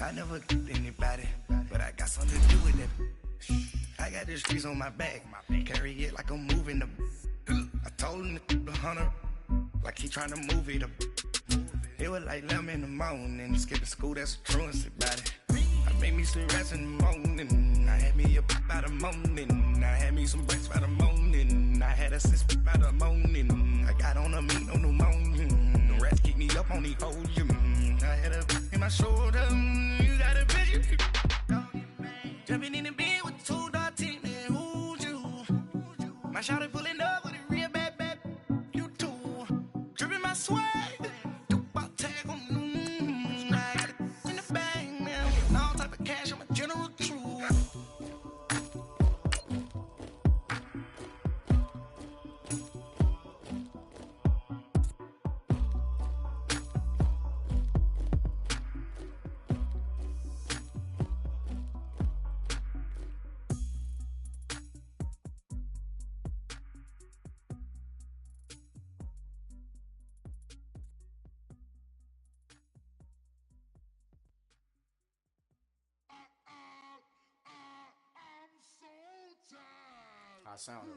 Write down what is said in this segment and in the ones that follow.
I never anybody, but I got something to do with it. I got the streets on my back, carry it like I'm moving the. I told him the hunter, like he trying to move it up. It was like 11 in the morning, skipping school, that's a truancy about it. I made me some rest in the morning, I had me up by the morning, I had me some breaks by the morning, I had a sis by the morning, I got on a meat on the morning, the rats keep me up on the podium, I had a in my shoulder, you got a bitch, jumping in the bed with 2 dark teeth, man, who's you? My shawty pulling up with a real bad, you too, dripping my swag. Cash, I'm a general true. I sound it.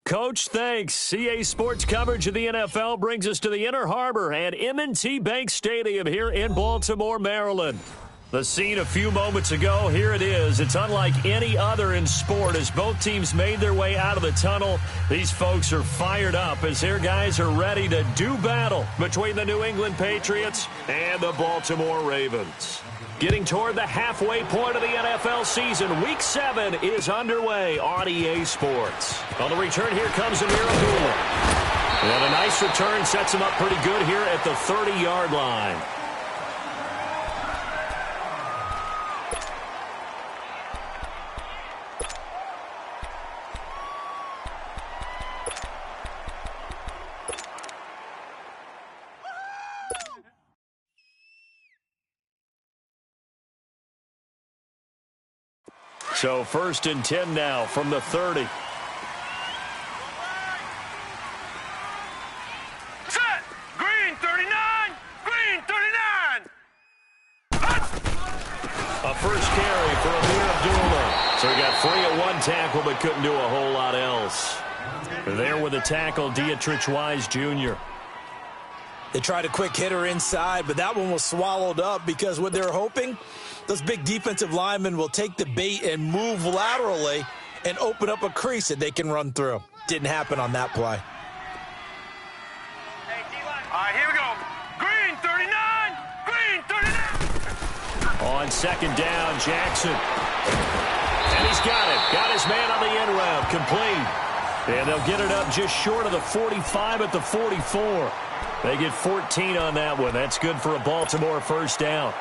Coach, thanks. CA Sports coverage of the NFL brings us to the Inner Harbor at M&T Bank Stadium here in Baltimore, Maryland. The scene a few moments ago, here it is. It's unlike any other in sport as both teams made their way out of the tunnel. These folks are fired up as their guys are ready to do battle between the New England Patriots and the Baltimore Ravens. Getting toward the halfway point of the NFL season, Week 7 is underway on EA Sports. On the return, here comes Amir Abdullah. And a nice return sets him up pretty good here at the 30-yard line. So 1st and 10 now from the 30. Set! Green 39! Green 39! A first carry for Amir Abdullah. So he got free at one tackle but couldn't do a whole lot else. There with the tackle, Dietrich Wise Jr. They tried a quick hitter inside, but that one was swallowed up because what they're hoping, those big defensive linemen will take the bait and move laterally and open up a crease that they can run through. Didn't happen on that play. All right, here we go. Green 39, green 39. On 2nd down, Jackson. And he's got it. Got his man on the end route, complete. And they'll get it up just short of the 45 at the 44. They get 14 on that one. That's good for a Baltimore first down.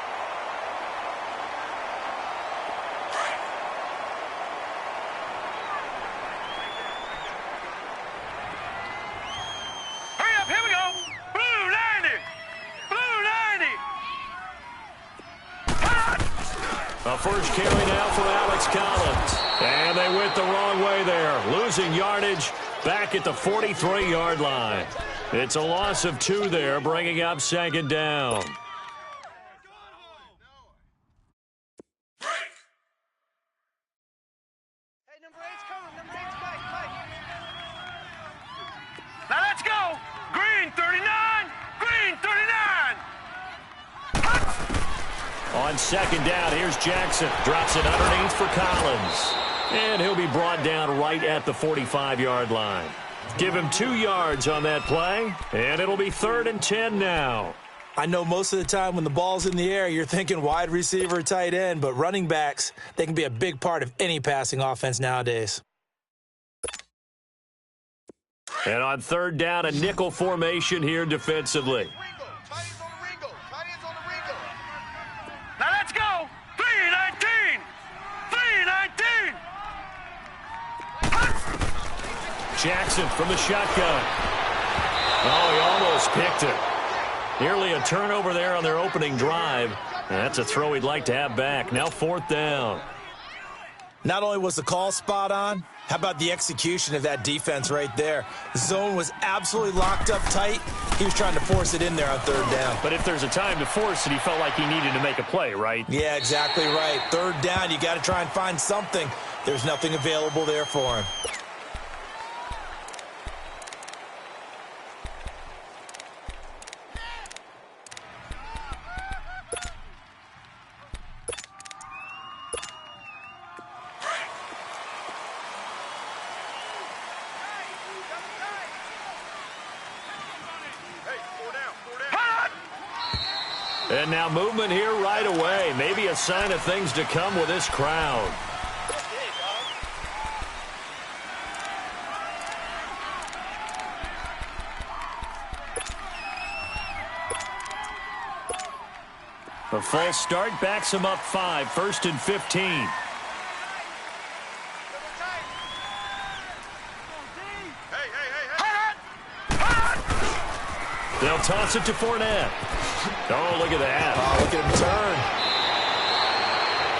Hurry up, here we go. Blue 90. Blue 90. A first carry now for Alex Collins. And they went the wrong way there. Losing yardage back at the 43-yard line. It's a loss of 2 there, bringing up 2nd down. Hey, number 8's coming. Number 8's back. Now let's go. Green 39, green 39. On 2nd down, here's Jackson. Drops it underneath for Collins. And he'll be brought down right at the 45-yard line. Give him 2 yards on that play, and it'll be 3rd and 10 now. I know most of the time when the ball's in the air, you're thinking wide receiver, tight end, but running backs, they can be a big part of any passing offense nowadays. And on 3rd down, a nickel formation here defensively. Now let's go. 319, 319. Jackson from the shotgun. Oh, he almost picked it. Nearly a turnover there on their opening drive. That's a throw he'd like to have back. Now 4th down. Not only was the call spot on, how about the execution of that defense right there? The zone was absolutely locked up tight. He was trying to force it in there on 3rd down. But if there's a time to force it, he felt like he needed to make a play, right? Yeah, exactly right. 3rd down, you got to try and find something. There's nothing available there for him. And now movement here right away. Maybe a sign of things to come with this crowd. A false start backs him up 5, 1st and 15. They'll toss it to Fournette. Oh, look at that. Oh, look at him turn.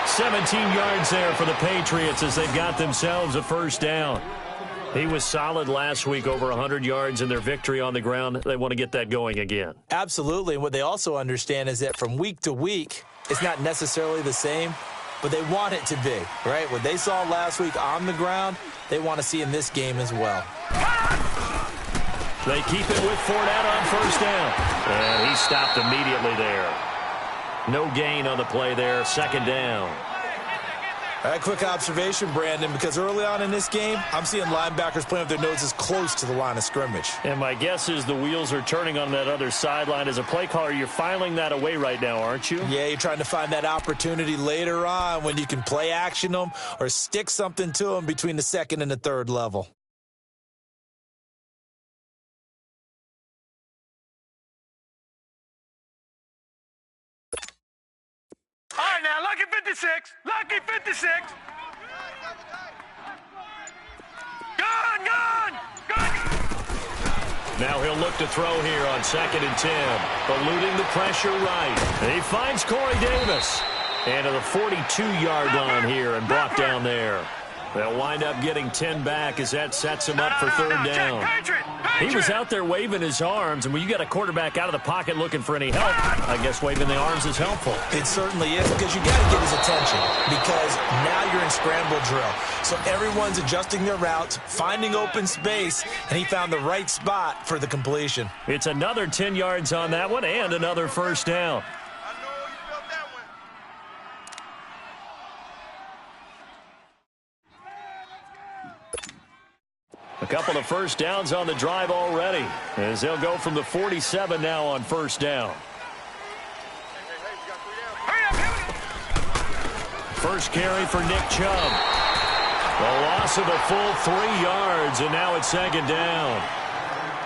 17 yards there for the Patriots as they've got themselves a 1st down. He was solid last week, over 100 yards in their victory on the ground. They want to get that going again. Absolutely. And what they also understand is that from week to week, it's not necessarily the same, but they want it to be, right? What they saw last week on the ground, they want to see in this game as well. They keep it with Fournette on 1st down. And he stopped immediately there. No gain on the play there, 2nd down. All right, quick observation, Brandon, because early on in this game, I'm seeing linebackers playing with their noses close to the line of scrimmage. And my guess is the wheels are turning on that other sideline. As a play caller, you're filing that away right now, aren't you? Yeah, you're trying to find that opportunity later on when you can play action them or stick something to them between the 2nd and the 3rd level. All right, now, lucky 56. Lucky 56. Gun, gun, gun. Now he'll look to throw here on 2nd and 10. Eluding the pressure right. He finds Corey Davis. And to the 42-yard line here and brought down there. They'll wind up getting 10 back as that sets him up for 3rd down. He was out there waving his arms, and when you got a quarterback out of the pocket looking for any help, I guess waving the arms is helpful. It certainly is, because you got to get his attention, because now you're in scramble drill. So everyone's adjusting their routes, finding open space, and he found the right spot for the completion. It's another 10 yards on that one and another 1st down. A couple of 1st downs on the drive already, as they'll go from the 47 now on 1st down. First carry for Nick Chubb. A loss of a full 3 yards, and now it's 2nd down.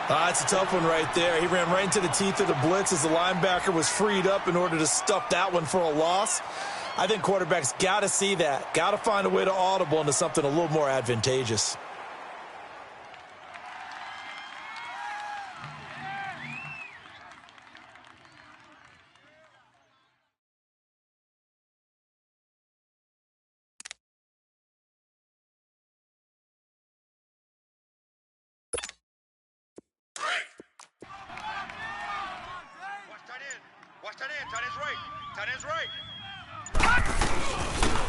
That's a tough one right there. He ran right into the teeth of the blitz as the linebacker was freed up in order to stuff that one for a loss. I think quarterbacks got to see that, got to find a way to audible into something a little more advantageous.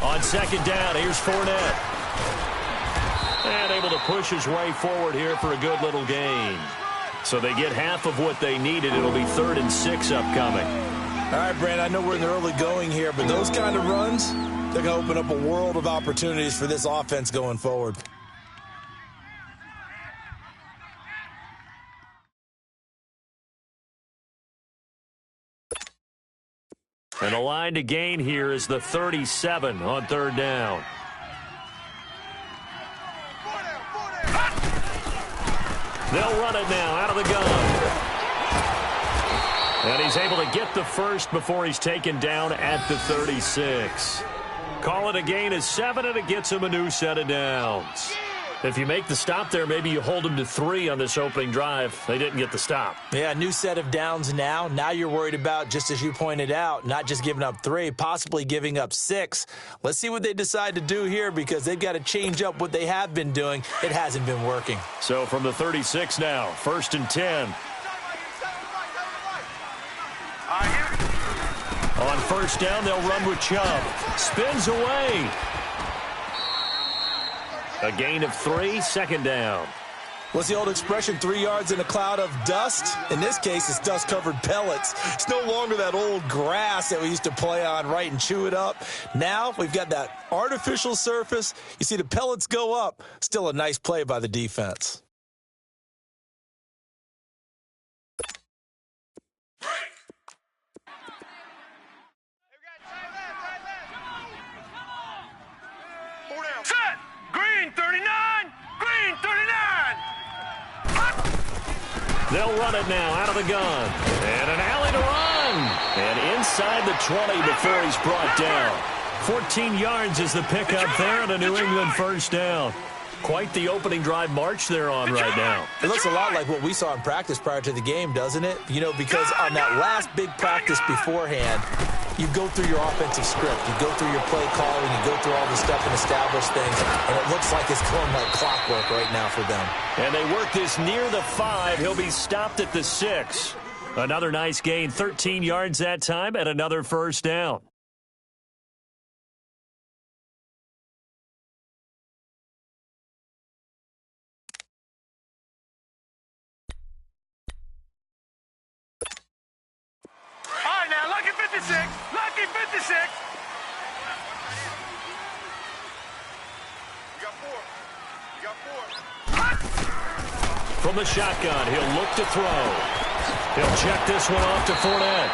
On 2nd down, here's Fournette. And able to push his way forward here for a good little gain. So they get half of what they needed. It'll be 3rd and 6 upcoming. All right, Brand, I know we're in the early going here, but those kind of runs, they're going to open up a world of opportunities for this offense going forward. And the line to gain here is the 37 on 3rd down. They'll run it now out of the gun. And he's able to get the first before he's taken down at the 36. Call it a gain of 7, and it gets him a new set of downs. If you make the stop there, maybe you hold them to 3 on this opening drive. They didn't get the stop. Yeah, new set of downs now. Now you're worried about, just as you pointed out, not just giving up 3, possibly giving up 6. Let's see what they decide to do here, because they've got to change up what they have been doing. It hasn't been working. So from the 36 now, 1st and 10. On 1st down, they'll run with Chubb. Spins away. A gain of 3, 2nd down. What's the old expression, 3 yards in a cloud of dust? In this case, it's dust-covered pellets. It's no longer that old grass that we used to play on, right, and chew it up. Now we've got that artificial surface. You see the pellets go up. Still a nice play by the defense. Set! Green 39! Green 39! They'll run it now out of the gun. And an alley to run. And inside the 20 before he's brought down. 14 yards is the pickup there and a New England 1st down. Quite the opening drive march they're on right now. It looks a lot like what we saw in practice prior to the game, doesn't it? You know, because on that last big practice beforehand, you go through your offensive script. You go through your play calling. You go through all the stuff and establish things. And it looks like it's going like clockwork right now for them. And they work this near the 5. He'll be stopped at the 6. Another nice gain, 13 yards that time, and another 1st down. All right, now, lucky 56. Lucky 56. You got 4. You got 4. From the shotgun, he'll look to throw. He'll check this one off to Fournette.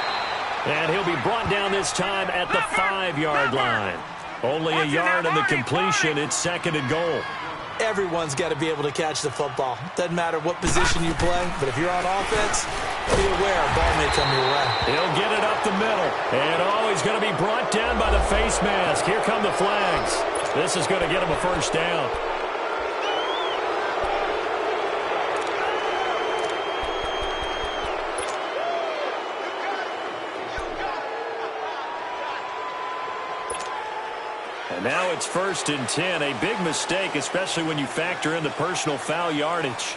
And he'll be brought down this time at the 5-yard line. Only a yard in the completion. It's 2nd and goal. Everyone's got to be able to catch the football. Doesn't matter what position you play, but if you're on offense, be aware a ball may come your way. He'll get it up the middle. And he's going to be brought down by the face mask. Here come the flags. This is going to get him a 1st down. And now it's 1st and 10. A big mistake, especially when you factor in the personal foul yardage.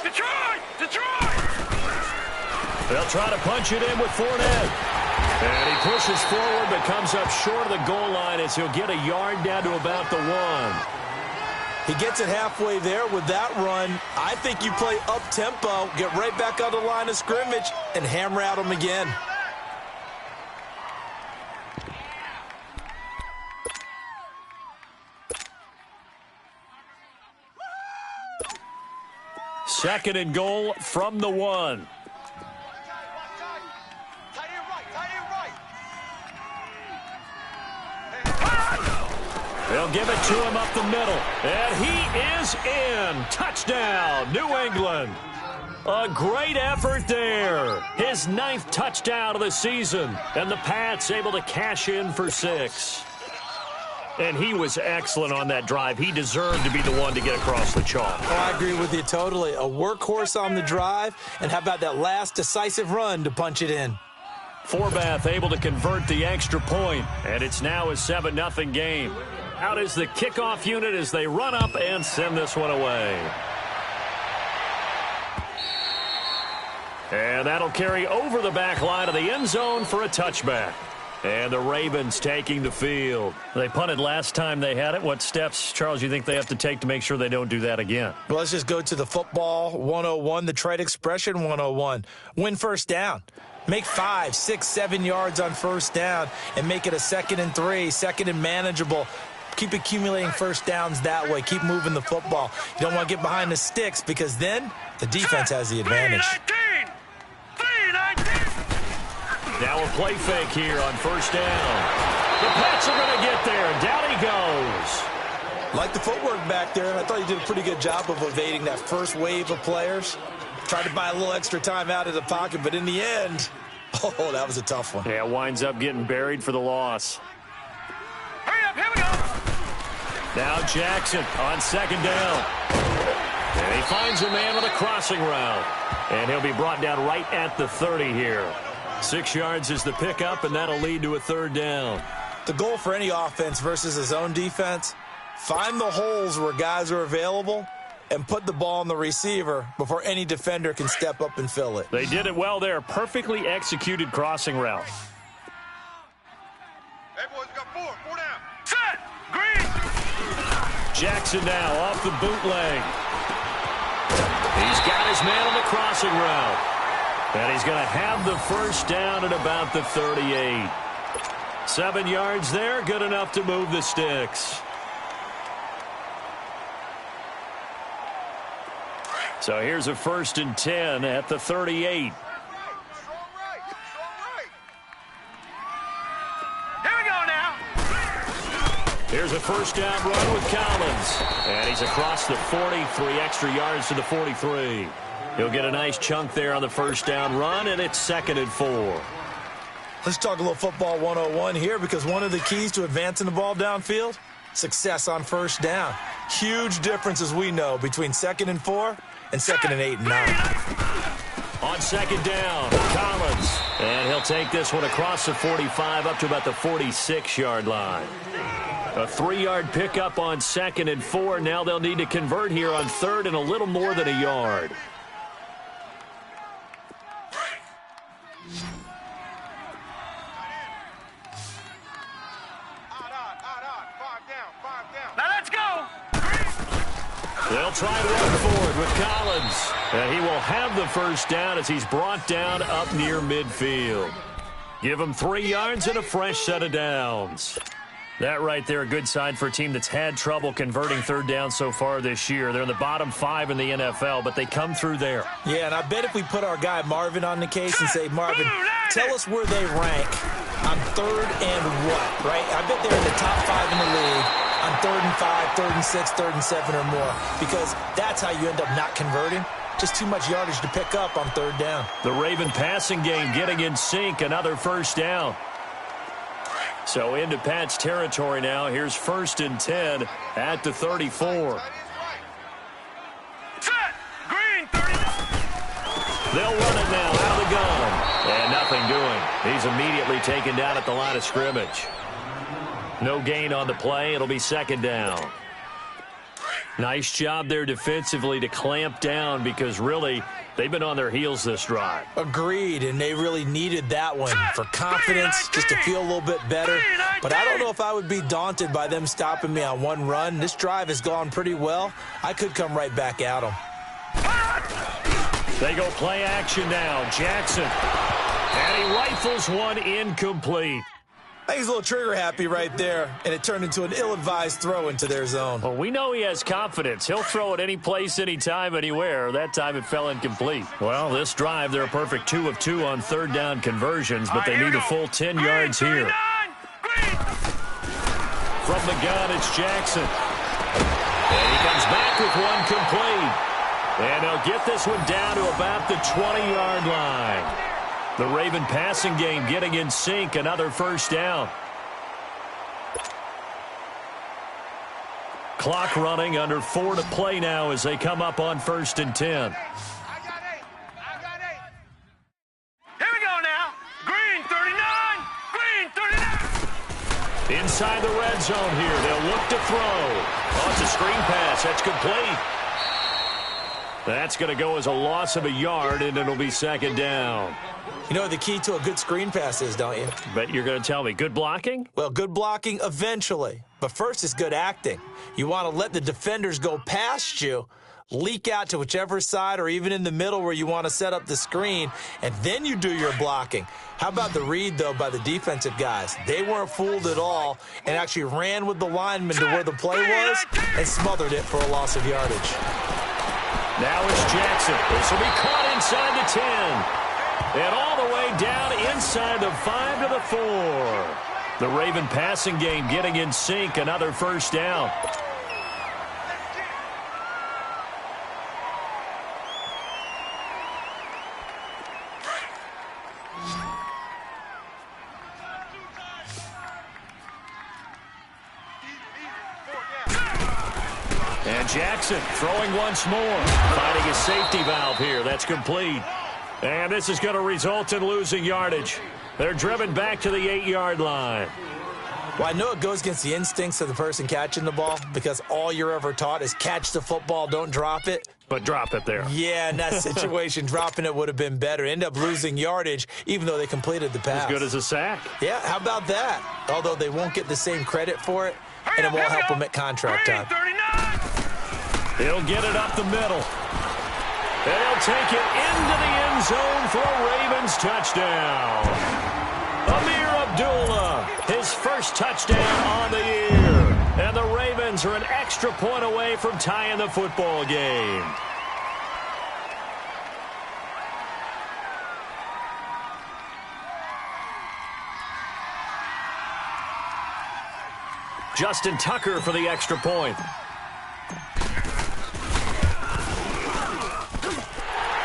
Detroit! Detroit! They'll try to punch it in with Fournette. And he pushes forward but comes up short of the goal line as he'll get a yard down to about the 1. He gets it halfway there with that run. I think you play up-tempo, get right back on the line of scrimmage, and hammer at him again. Second and goal from the 1. They'll give it to him up the middle. And he is in. Touchdown, New England. A great effort there. His 9th touchdown of the season. And the Pats able to cash in for 6. And he was excellent on that drive. He deserved to be the one to get across the chalk. Oh, I agree with you totally. A workhorse on the drive. And how about that last decisive run to punch it in? Forbath able to convert the extra point. And it's now a 7-0 game. Out is the kickoff unit as they run up and send this one away. And that'll carry over the back line of the end zone for a touchback. And the Ravens taking the field. They punted last time they had it. What steps, Charles, you think they have to take to make sure they don't do that again? Well, let's just go to the football 101, the trade expression 101. Win 1st down. Make 5, 6, 7 yards on 1st down and make it a 2nd and 3, 2nd and manageable. Keep accumulating 1st downs that way. Keep moving the football. You don't want to get behind the sticks because then the defense has the advantage. 3-19. Now a play fake here on 1st down. The Pats are going to get there, and down he goes. Like the footwork back there, and I thought he did a pretty good job of evading that first wave of players. Tried to buy a little extra time out of the pocket, but in the end, oh, that was a tough one. Yeah, winds up getting buried for the loss. Hurry up, here we go. Now Jackson on second down. And he finds a man with a crossing route. And he'll be brought down right at the 30 here. 6 yards is the pickup, and that'll lead to a third down. The goal for any offense versus his own defense, find the holes where guys are available and put the ball on the receiver before any defender can step up and fill it. They did it well there. Perfectly executed crossing route. Hey, boys, got four down. Set! Green! Jackson now off the bootleg. He's got his man on the crossing route. And he's going to have the first down at about the 38. 7 yards there, good enough to move the sticks. So here's a 1st and 10 at the 38. Here's a first down run with Collins. And he's across the 40, 3 extra yards to the 43. He'll get a nice chunk there on the first down run, and it's 2nd and 4. Let's talk a little football 101 here, because one of the keys to advancing the ball downfield, success on first down. Huge difference, as we know, between 2nd and 4 and 2nd and 8 and 9. On second down, Collins. And he'll take this one across the 45 up to about the 46-yard line. A 3-yard pickup on 2nd and 4. Now they'll need to convert here on 3rd and a little more than a yard. Now let's go! They'll try to run forward with Collins. And he will have the first down as he's brought down up near midfield. Give him 3 yards and a fresh set of downs. That right there, a good sign for a team that's had trouble converting third down so far this year. They're in the bottom 5 in the NFL, but they come through there. Yeah, and I bet if we put our guy Marvin on the case and say, Marvin, tell us where they rank on 3rd and what, right? I bet they're in the top 5 in the league on 3rd and 5, 3rd and 6, 3rd and 7 or more, because that's how you end up not converting. Just too much yardage to pick up on 3rd down. The Raven passing game getting in sync, another first down. So into Pat's territory now. Here's 1st and 10 at the 34. Set! Green, 30. They'll run it now out of the gun. And nothing doing. He's immediately taken down at the line of scrimmage. No gain on the play. It'll be 2nd down. Nice job there defensively to clamp down, because really they've been on their heels this drive. Agreed, and they really needed that one for confidence, just to feel a little bit better. But I don't know if I would be daunted by them stopping me on one run. This drive has gone pretty well. I could come right back at them. They go play action now. Jackson. And he rifles one incomplete. I think he's a little trigger happy right there, and it turned into an ill-advised throw into their zone. Well, we know he has confidence. He'll throw it any place, anytime, anywhere. That time it fell incomplete. Well, this drive, they're a perfect 2 of 2 on 3rd down conversions, but they need a full 10 yards here. From the gun, it's Jackson. And he comes back with one complete. And he'll get this one down to about the 20-yard line. The Raven passing game getting in sync, another first down. Clock running, under 4 to play now as they come up on 1st and 10. I got 8. Here we go now. Green, 39. Green, 39. Inside the red zone here. They'll look to throw. Oh, it's a screen pass. That's complete. That's going to go as a loss of a yard, and it'll be 2nd down. You know what the key to a good screen pass is, don't you? Bet you're going to tell me. Good blocking? Well, good blocking eventually. But first is good acting. You want to let the defenders go past you, leak out to whichever side or even in the middle where you want to set up the screen, and then you do your blocking. How about the read, though, by the defensive guys? They weren't fooled at all and actually ran with the lineman to where the play was and smothered it for a loss of yardage. Now it's Jackson. This will be caught inside the 10. And all the way down inside the 5 to the 4. The Raven passing game getting in sync, another first down. Jackson throwing once more. Finding a safety valve here. That's complete. And this is going to result in losing yardage. They're driven back to the 8-yard line. Well, I know it goes against the instincts of the person catching the ball because all you're ever taught is catch the football, don't drop it. But drop it there. Yeah, in that situation, dropping it would have been better. End up losing yardage, even though they completed the pass. As good as a sack. Yeah, how about that? Although they won't get the same credit for it, and it won't help them at contract time. He'll get it up the middle. And he'll take it into the end zone for a Ravens touchdown. Amir Abdullah, his first touchdown on the year. And the Ravens are an extra point away from tying the football game. Justin Tucker for the extra point.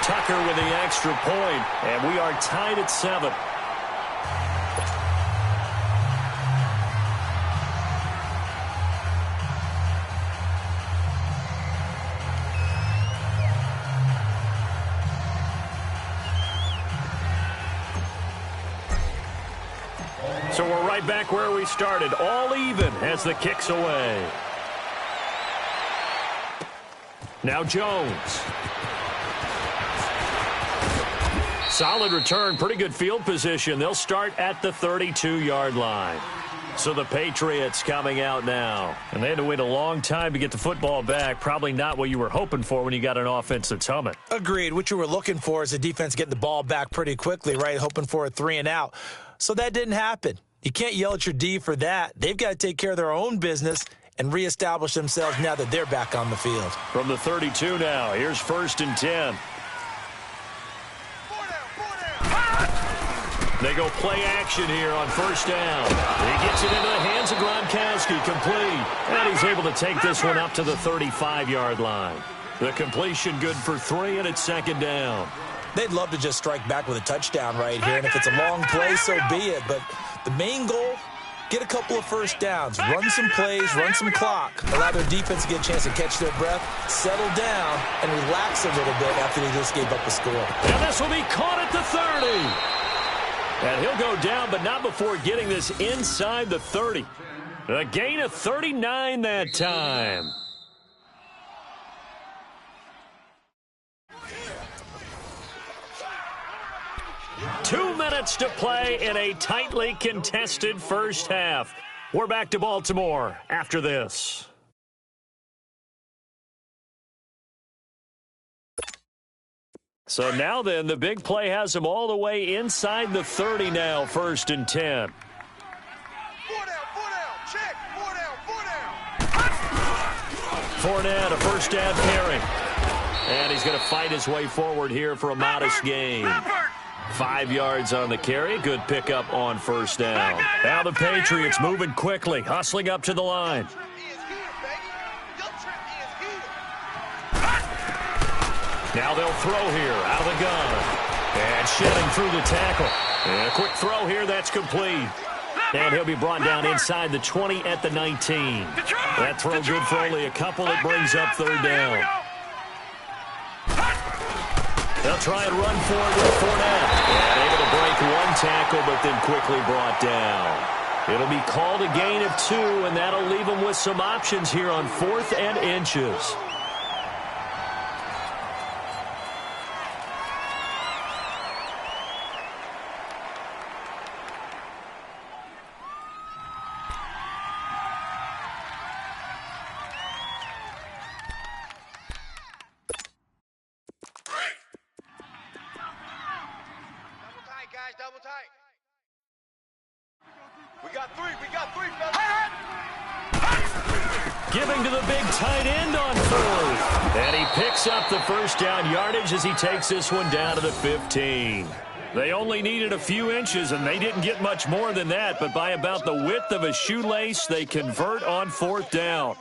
Tucker with the extra point, and we are tied at 7. So we're right back where we started, all even as the kick's away. Now Jones. Solid return, pretty good field position. They'll start at the 32-yard line. So the Patriots coming out now. And they had to wait a long time to get the football back. Probably not what you were hoping for when you got an offense that's humming. Agreed. What you were looking for is the defense getting the ball back pretty quickly, right? Hoping for a 3-and-out. So that didn't happen. You can't yell at your D for that. They've got to take care of their own business and reestablish themselves now that they're back on the field. From the 32 now, here's 1st and 10. They go play action here on 1st down. He gets it into the hands of Gronkowski, complete. And he's able to take this one up to the 35-yard line. The completion good for 3, and it's 2nd down. They'd love to just strike back with a touchdown right here, and if it's a long play, so be it. But the main goal, get a couple of 1st downs, run some plays, run some clock, allow their defense to get a chance to catch their breath, settle down, and relax a little bit after they just gave up a score. And this will be caught at the 30. And he'll go down, but not before getting this inside the 30. A gain of 39 that time. Two minutes to play in a tightly contested first half. We're back to Baltimore after this. So now then, the big play has them all the way inside the 30 now, 1st and 10. 4 down, check, 4 down. Fournette, a 1st down carry. And he's going to fight his way forward here for a modest gain. 5 yards on the carry. Good pickup on 1st down. Now the Patriots moving quickly, hustling up to the line. Now they'll throw here out of the gun. And shedding through the tackle. And a quick throw here, that's complete. And he'll be brought down inside the 20 at the 19. That throw good for only a couple. It brings up 3rd down. They'll try and run for it with Fournette. And able to break one tackle, but then quickly brought down. It'll be called a gain of 2, and that'll leave them with some options here on 4th and inches. Double tight. We got three, fellas. Giving to the big tight end on 4th. And he picks up the 1st down yardage as he takes this one down to the 15. They only needed a few inches, and they didn't get much more than that. But by about the width of a shoelace, they convert on 4th down.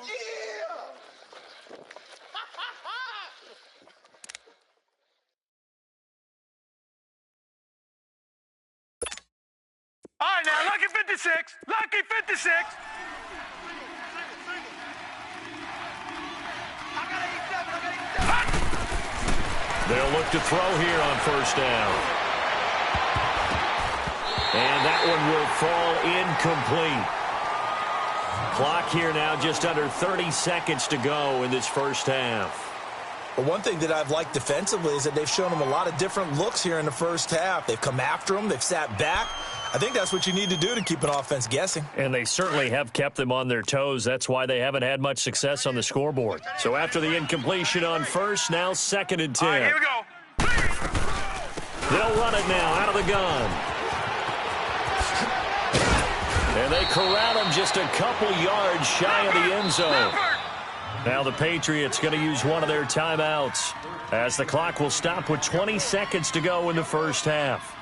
All right, now, lucky 56. Lucky 56. They'll look to throw here on first down. And that one will fall incomplete. Clock here now just under 30 seconds to go in this first half. Well, one thing that I've liked defensively is that they've shown them a lot of different looks here in the first half. They've come after them. They've sat back. I think that's what you need to do to keep an offense guessing. And they certainly have kept them on their toes. That's why they haven't had much success on the scoreboard. So after the incompletion on first, now 2nd and 10. All right, here we go. They'll run it now out of the gun. And they corral him just a couple yards shy of the end zone. Now the Patriots going to use one of their timeouts as the clock will stop with 20 seconds to go in the first half.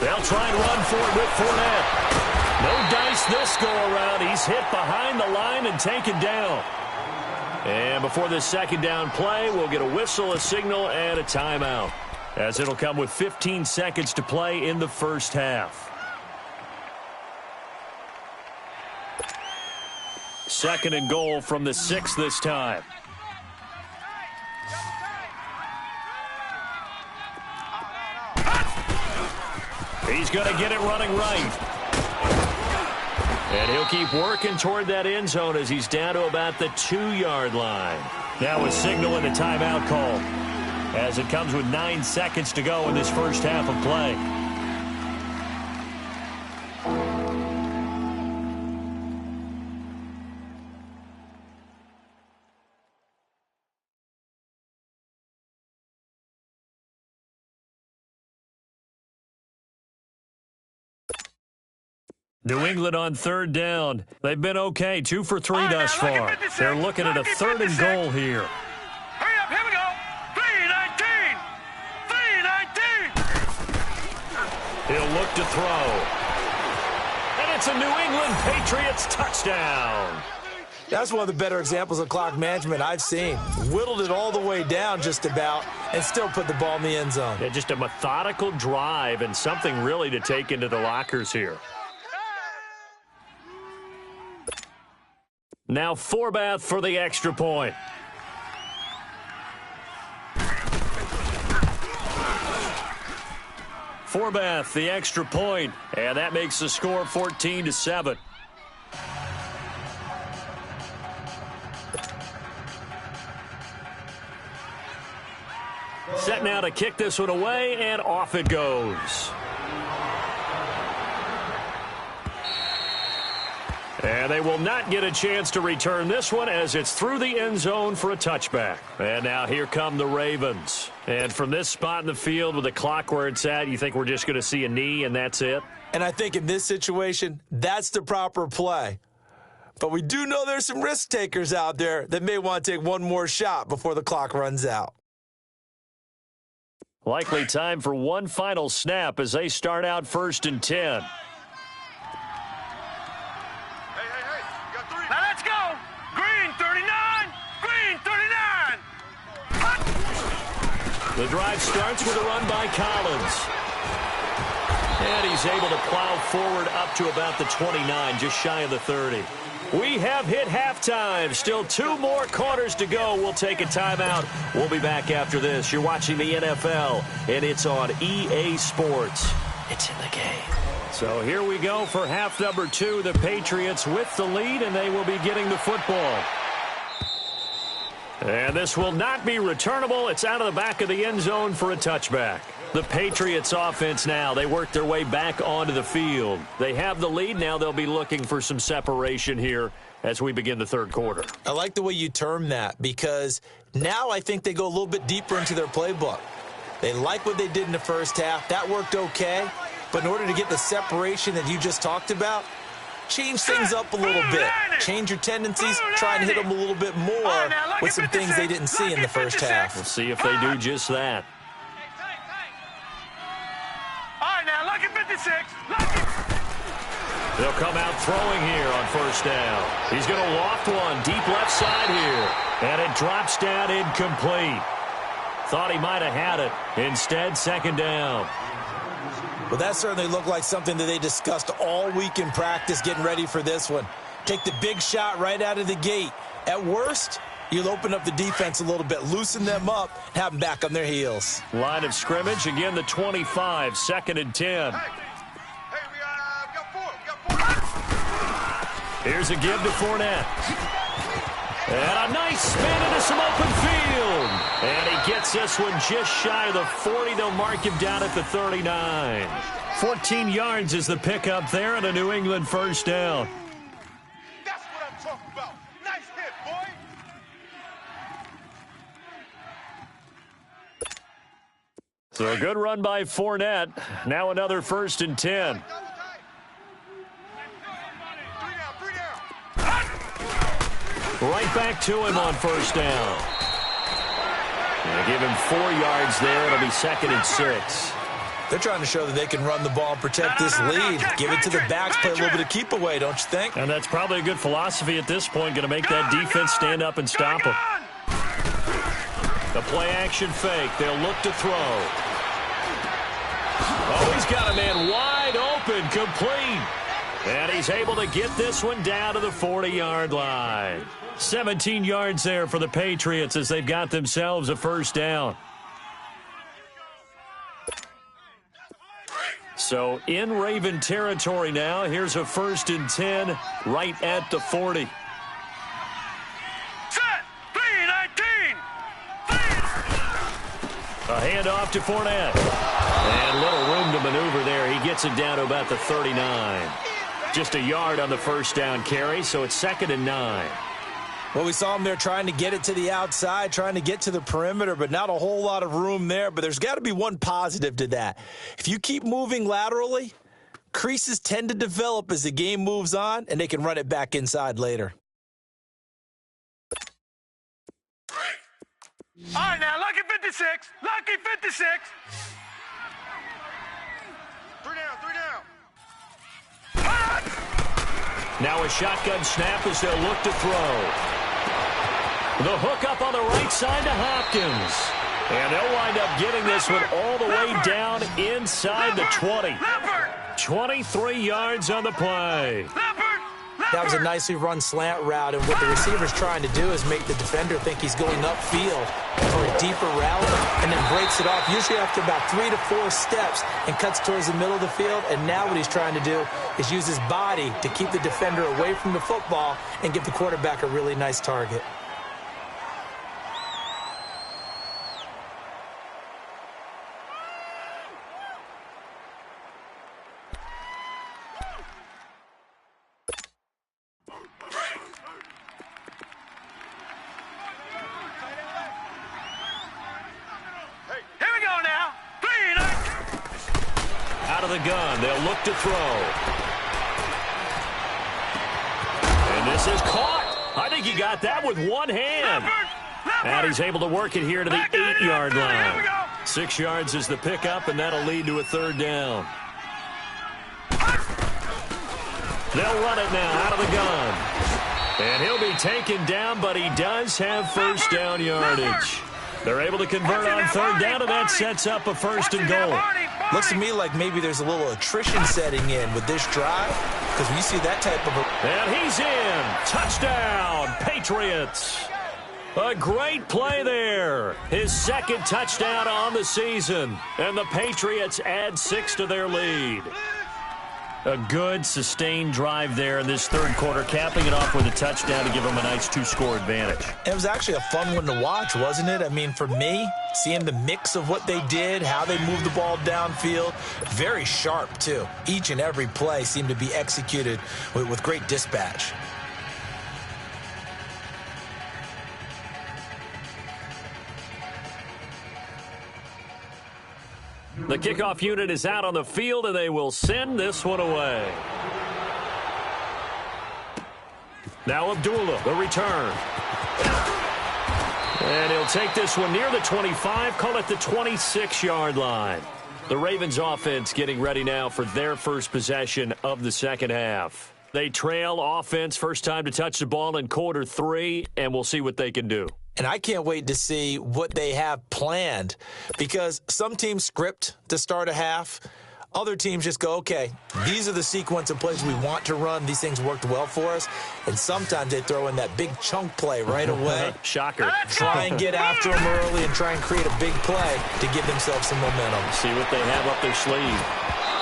They'll try and run for it with Fournette. No dice this go-around. He's hit behind the line and taken down. And before this second down play, we'll get a whistle, a signal, and a timeout, as it'll come with 15 seconds to play in the first half. 2nd and goal from the 6 this time. He's going to get it running right. And he'll keep working toward that end zone as he's down to about the 2-yard line. Now a signal and a timeout call as it comes with 9 seconds to go in this first half of play. New England on 3rd down. They've been okay, 2 for 3 thus far. They're looking at a 3rd and goal here. Hurry up, here we go. 3-19. 3-19. He'll look to throw. And it's a New England Patriots touchdown. That's one of the better examples of clock management I've seen. Whittled it all the way down just about and still put the ball in the end zone. Yeah, just a methodical drive and something really to take into the lockers here. Now Forbath for the extra point. Forbath, the extra point, and that makes the score 14-7. Set now to kick this one away, and off it goes. And they will not get a chance to return this one as it's through the end zone for a touchback. And now here come the Ravens. And from this spot in the field with the clock where it's at, you think we're just going to see a knee and that's it? And I think in this situation, that's the proper play. But we do know there's some risk takers out there that may want to take one more shot before the clock runs out. Likely time for one final snap as they start out 1st and 10. Now let's go. Green 39. Green 39. The drive starts with a run by Collins. And he's able to plow forward up to about the 29, just shy of the 30. We have hit halftime. Still 2 more quarters to go. We'll take a timeout. We'll be back after this. You're watching the NFL, and it's on EA Sports. It's in the game. So here we go for half number 2. The Patriots with the lead, and they will be getting the football. And this will not be returnable. It's out of the back of the end zone for a touchback. The Patriots offense now, they work their way back onto the field. They have the lead. Now they'll be looking for some separation here as we begin the 3rd quarter. I like the way you term that because now I think they go a little bit deeper into their playbook. They like what they did in the first half. That worked okay. But in order to get the separation that you just talked about, change things up a little bit. Change your tendencies, try and hit them a little bit more with some things they didn't see in the first half. We'll see if they do just that. All right, now, lucky 56. Lucky. They'll come out throwing here on first down. He's going to loft one deep left side here. And it drops down incomplete. Thought he might have had it. Instead, second down. Well, that certainly looked like something that they discussed all week in practice getting ready for this one. Take the big shot right out of the gate. At worst, you'll open up the defense a little bit, loosen them up, and have them back on their heels. Line of scrimmage, again the 25, 2nd and 10. Here's a give to Fournette. And a nice spin into some open field. And he gets this one just shy of the 40. They'll mark him down at the 39. 14 yards is the pickup there and a New England first down. That's what I'm talking about. Nice hit, boy. So a good run by Fournette. Now another 1st and 10. Right back to him on first down. They give him 4 yards there. It'll be 2nd and 6. They're trying to show that they can run the ball and protect this lead. Give it to the backs, play a little bit of keep away, don't you think? And that's probably a good philosophy at this point. Going to make that defense stand up and stop him. The play action fake. They'll look to throw. Oh, he's got a man wide open, complete. And he's able to get this one down to the 40-yard line. 17 yards there for the Patriots as they've got themselves a first down. So in Raven territory now. Here's a 1st and 10 right at the 40. Set. 3-19. A handoff to Fournette. And little room to maneuver there. He gets it down to about the 39. Just a yard on the first down carry, so it's 2nd and 9. Well, we saw him there trying to get it to the outside, trying to get to the perimeter, but not a whole lot of room there. But there's got to be one positive to that. If you keep moving laterally, creases tend to develop as the game moves on, and they can run it back inside later. All right, now, lucky 56. Lucky 56. 3 down, 3 down. Now a shotgun snap as they'll look to throw. The hook up on the right side to Hopkins. And they'll wind up getting this one all the way down inside the 20. 23 yards on the play. That was a nicely run slant route, and what the receiver's trying to do is make the defender think he's going upfield for a deeper route, and then breaks it off, usually after about 3 to 4 steps, and cuts towards the middle of the field. And now what he's trying to do is use his body to keep the defender away from the football and give the quarterback a really nice target. The gun. They'll look to throw. And this is caught. I think he got that with one hand. And he's able to work it here to the 8-yard line. 6 yards is the pickup, and that'll lead to a 3rd down. They'll run it now out of the gun. And he'll be taken down, but he does have first down yardage. They're able to convert on 3rd down, and that sets up a 1st and goal. Looks to me like maybe there's a little attrition setting in with this drive, because when you see that type of and he's in. Touchdown, Patriots. A great play there. His 2nd touchdown on the season. And the Patriots add 6 to their lead. A good, sustained drive there in this 3rd quarter, capping it off with a touchdown to give them a nice 2-score advantage. It was actually a fun one to watch, wasn't it? I mean, for me, seeing the mix of what they did, how they moved the ball downfield, very sharp, too. Each and every play seemed to be executed with great dispatch. The kickoff unit is out on the field, and they will send this one away. Now Abdullah, the return. And he'll take this one near the 25, call it the 26-yard line. The Ravens offense getting ready now for their first possession of the second half. They trail offense first time to touch the ball in quarter 3, and we'll see what they can do. And I can't wait to see what they have planned, because some teams script to start a half. Other teams just go, okay, these are the sequence of plays we want to run. These things worked well for us. And sometimes they throw in that big chunk play right away. Shocker. Try and get after them early and try and create a big play to give themselves some momentum. See what they have up their sleeve.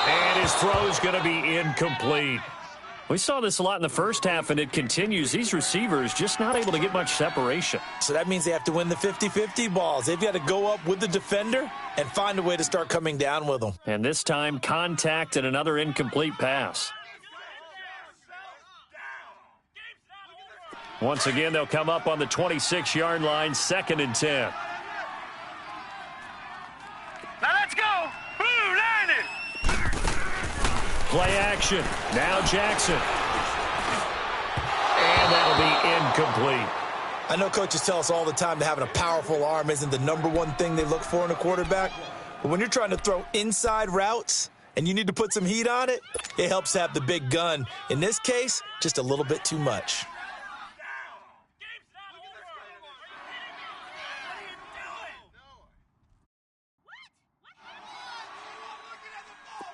And his throw's going to be incomplete. We saw this a lot in the first half, and it continues. These receivers just not able to get much separation. So that means they have to win the 50-50 balls. They've got to go up with the defender and find a way to start coming down with them. And this time, contact and another incomplete pass. Once again, they'll come up on the 26-yard line, 2nd and 10. Now let's go. Boom, landed. Play action. Now Jackson. And that'll be incomplete. I know coaches tell us all the time that having a powerful arm isn't the number one thing they look for in a quarterback. But when you're trying to throw inside routes and you need to put some heat on it, it helps to have the big gun. In this case, just a little bit too much.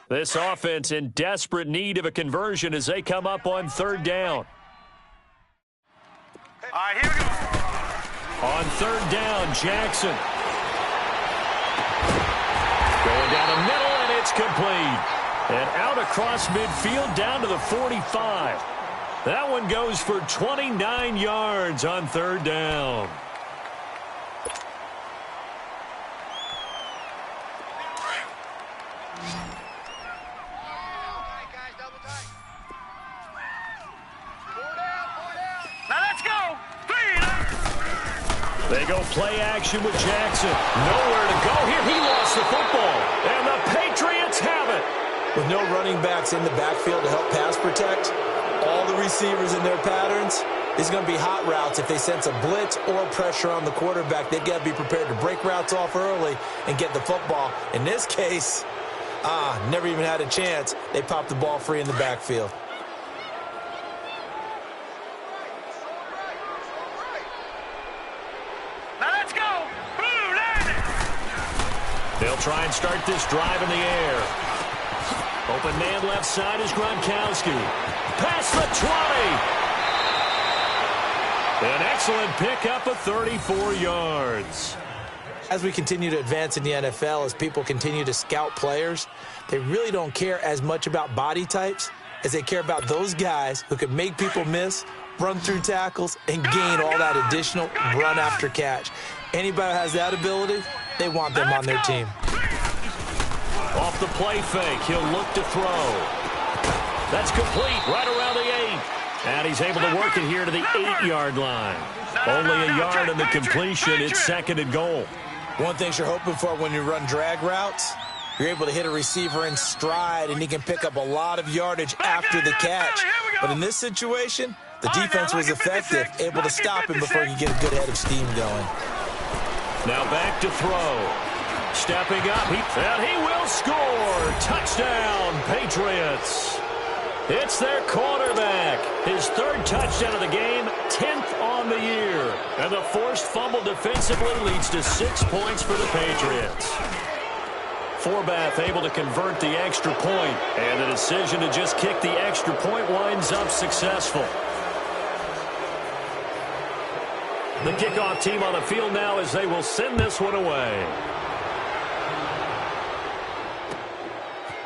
This offense in desperate need of a conversion as they come up on 3rd down. All right, here we go. On 3rd down, Jackson. Going down the middle, and it's complete. And out across midfield down to the 45. That one goes for 29 yards on 3rd down. They go play action with Jackson. Nowhere to go here. He lost the football. And the Patriots have it. With no running backs in the backfield to help pass protect, all the receivers in their patterns, it's going to be hot routes. If they sense a blitz or pressure on the quarterback, they've got to be prepared to break routes off early and get the football. In this case, never even had a chance. They popped the ball free in the backfield. They'll try and start this drive in the air. Open man left side is Gronkowski. Past the 20. An excellent pickup of 34 yards. As we continue to advance in the NFL, as people continue to scout players, they really don't care as much about body types as they care about those guys who can make people miss, run through tackles, and gain all that additional run after catch. Anybody who has that ability, they want them on their team. Off the play fake, he'll look to throw. That's complete right around the 8. And he's able to work it here to the 8-yard line. Only a yard in the completion. It's 2nd and goal. One thing you're hoping for when you run drag routes, you're able to hit a receiver in stride, and he can pick up a lot of yardage after the catch. But in this situation, the defense was effective, able to stop him before he could get a good head of steam going. Now back to throw. Stepping up, and he will score. Touchdown, Patriots. It's their quarterback. His 3rd touchdown of the game, 10th on the year. And the forced fumble defensively leads to 6 points for the Patriots. Forbath able to convert the extra point, and the decision to just kick the extra point winds up successful. The kickoff team on the field now as they will send this one away.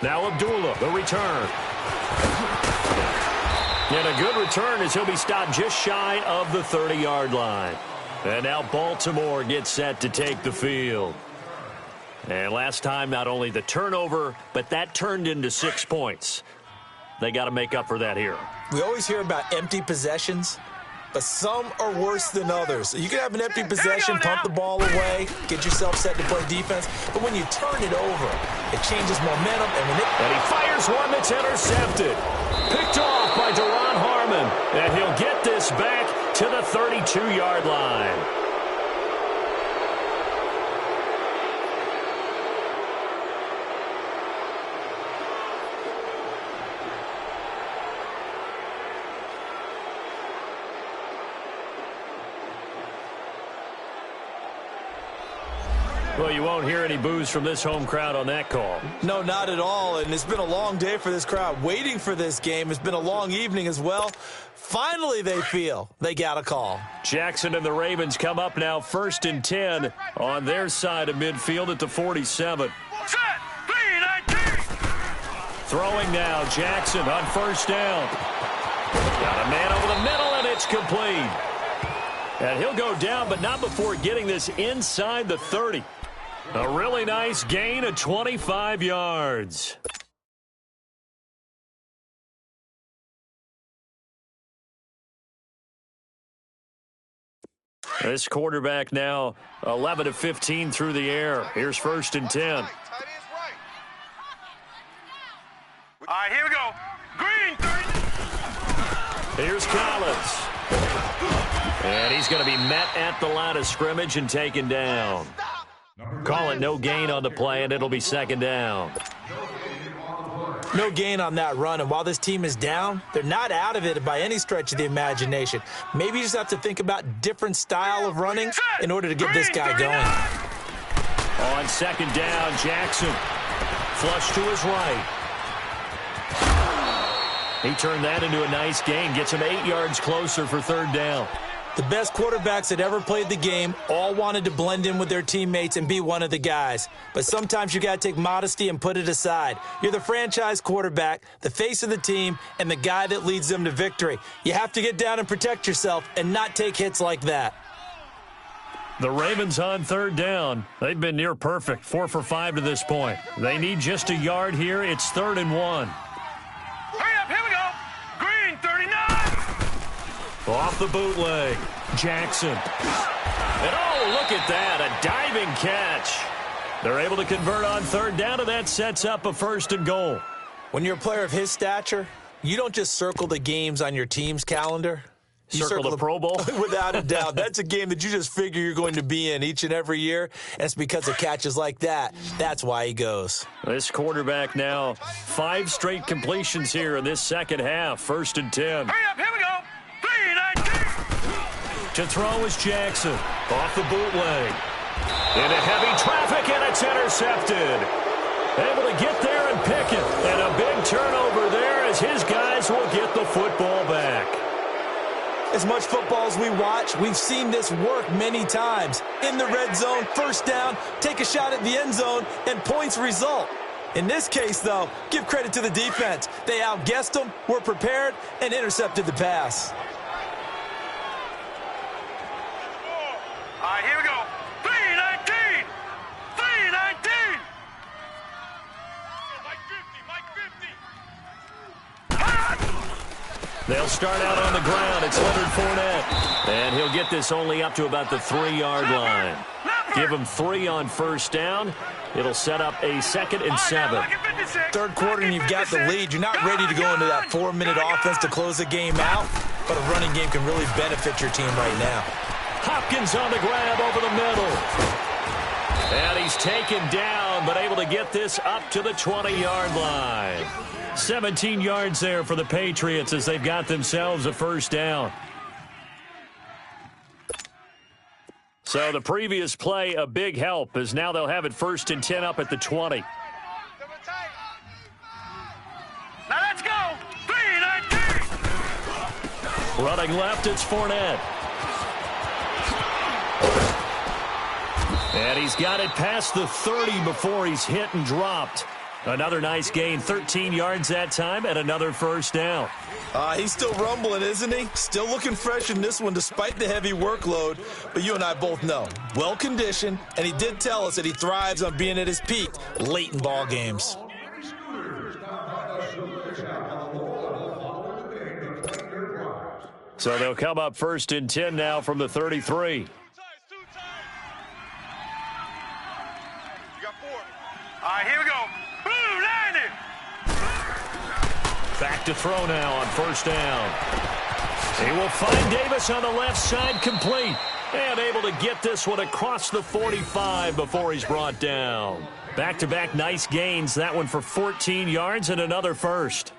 Now Abdullah, the return. And a good return as he'll be stopped just shy of the 30-yard line. And now Baltimore gets set to take the field. And last time, not only the turnover, but that turned into 6 points. They got to make up for that here. We always hear about empty possessions, but some are worse than others. You can have an empty possession, pump the ball away, get yourself set to play defense, but when you turn it over, it changes momentum. And he fires one that's intercepted. Picked off by Deron Harmon, and he'll get this back to the 32-yard line. Well, you won't hear any boos from this home crowd on that call. No, not at all, and it's been a long day for this crowd waiting for this game. It's been a long evening as well. Finally, they feel they got a call. Jackson and the Ravens come up now 1st and 10 on their side of midfield at the 47. Set. 3-19. Throwing now, Jackson on 1st down. Got a man over the middle, and it's complete. And he'll go down, but not before getting this inside the 30. A really nice gain of 25 yards. This quarterback now 11 of 15 through the air. Here's 1st and 10. All right, here we go. Green 30. Here's Collins. And he's going to be met at the line of scrimmage and taken down. Call it no gain on the play, and it'll be 2nd down. No gain on that run, and while this team is down, they're not out of it by any stretch of the imagination. Maybe you just have to think about different style of running in order to get this guy going. On 2nd down, Jackson. Flush to his right. He turned that into a nice gain. Gets him 8 yards closer for 3rd down. The best quarterbacks that ever played the game all wanted to blend in with their teammates and be one of the guys. But sometimes you got to take modesty and put it aside. You're the franchise quarterback, the face of the team, and the guy that leads them to victory. You have to get down and protect yourself and not take hits like that. The Ravens on 3rd down. They've been near perfect, 4 for 5 to this point. They need just a yard here. It's 3rd and 1. Hurry up, here we go. Green 39. Off the bootleg, Jackson. And oh, look at that, a diving catch. They're able to convert on 3rd down, and that sets up a 1st and goal. When you're a player of his stature, you don't just circle the games on your team's calendar. You circle the Pro Bowl? Without a doubt. That's a game that you just figure you're going to be in each and every year, and it's because of catches like that. That's why he goes. This quarterback now 5 straight completions here in this second half. 1st and 10. Hurry up, here we go. 3-19. To throw is Jackson. Off the bootleg. Into heavy traffic, and it's intercepted. Able to get there and pick it. And a big turnover there as his guys will get the football back. As much football as we watch, we've seen this work many times. In the red zone, 1st down, take a shot at the end zone, and points result. In this case, though, give credit to the defense. They outguessed them, were prepared, and intercepted the pass. All right, here we go. 3-19. 3-19. Mike 50. They'll start out on the ground. It's Leonard Fournette. And he'll get this only up to about the 3-yard line. Give him 3 on 1st down. It'll set up a 2nd and 7. 3rd quarter and you've got the lead. You're not ready to go into that 4-minute offense to close the game out, but a running game can really benefit your team right now. Hopkins on the grab over the middle. And he's taken down, but able to get this up to the 20-yard line. 17 yards there for the Patriots as they've got themselves a 1st down. So the previous play, a big help, as now they'll have it 1st and 10 up at the 20. Now let's go. 3-19. Running left, it's Fournette. And he's got it past the 30 before he's hit and dropped. Another nice gain, 13 yards that time, and another 1st down. He's still rumbling, isn't he? Still looking fresh in this one despite the heavy workload. But you and I both know, well-conditioned, and he did tell us that he thrives on being at his peak late in ball games. So they'll come up 1st and 10 now from the 33. All right, here we go. Blue 90. Back to throw now on 1st down. He will find Davis on the left side, complete. And able to get this one across the 45 before he's brought down. Back-to-back nice gains. That one for 14 yards and another 1st.